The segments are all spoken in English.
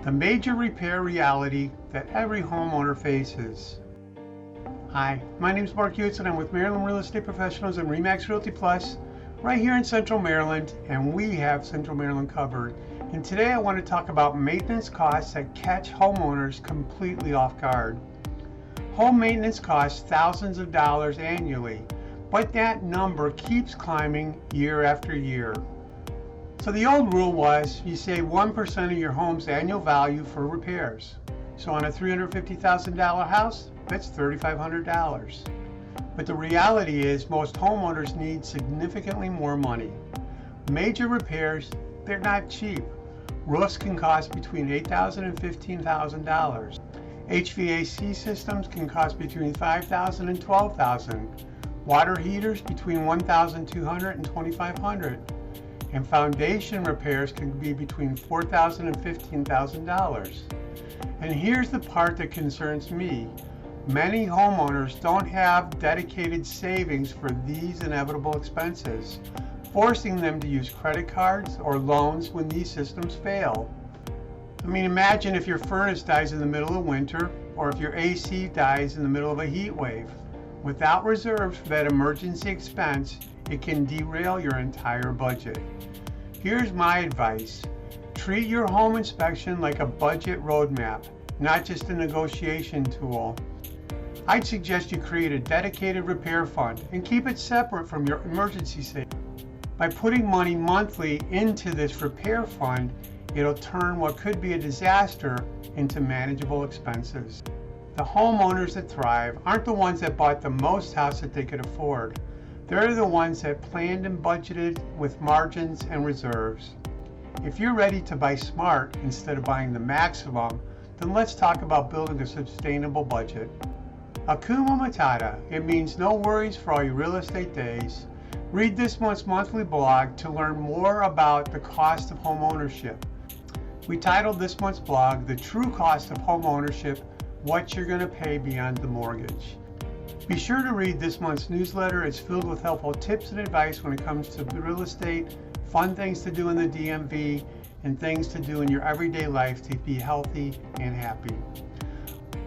the major repair reality that every homeowner faces. Hi, my name is Mark Hewitts and I'm with Maryland Real Estate Professionals and RE/MAX Realty Plus right here in Central Maryland, and we have Central Maryland covered. And today I want to talk about maintenance costs that catch homeowners completely off guard. Home maintenance costs thousands of dollars annually, but that number keeps climbing year after year. So the old rule was you save 1% of your home's annual value for repairs. So on a $350,000 house, that's $3,500. But the reality is most homeowners need significantly more money. Major repairs, they're not cheap. Roofs can cost between $8,000 and $15,000. HVAC systems can cost between $5,000 and $12,000. Water heaters between $1,200 and $2,500. And foundation repairs can be between $4,000 and $15,000. And here's the part that concerns me. Many homeowners don't have dedicated savings for these inevitable expenses, forcing them to use credit cards or loans when these systems fail. I mean, imagine if your furnace dies in the middle of winter, or if your AC dies in the middle of a heat wave. Without reserves for that emergency expense, it can derail your entire budget. Here's my advice. Treat your home inspection like a budget roadmap, not just a negotiation tool. I'd suggest you create a dedicated repair fund and keep it separate from your emergency savings. By putting money monthly into this repair fund, it'll turn what could be a disaster into manageable expenses. The homeowners that thrive aren't the ones that bought the most house that they could afford. They're the ones that planned and budgeted with margins and reserves. If you're ready to buy smart instead of buying the maximum, then let's talk about building a sustainable budget. Hakuna Matata, it means no worries for all your real estate days. Read this month's monthly blog to learn more about the cost of home ownership. We titled this month's blog, The True Cost of Home Ownership, What You're Going to Pay Beyond the Mortgage. Be sure to read this month's newsletter. It's filled with helpful tips and advice when it comes to real estate, fun things to do in the DMV, and things to do in your everyday life to be healthy and happy.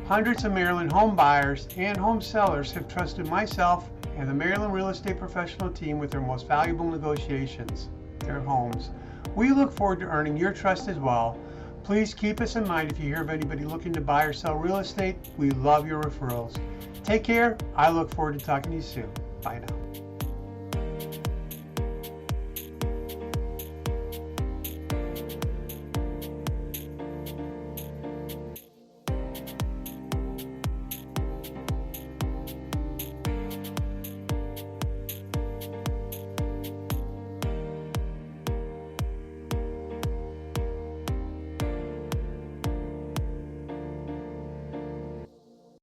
Hundreds of Maryland home buyers and home sellers have trusted myself and the Maryland Real Estate Professional team with their most valuable negotiations, their homes. We look forward to earning your trust as well. Please keep us in mind if you hear of anybody looking to buy or sell real estate. We love your referrals. Take care. I look forward to talking to you soon. Bye now.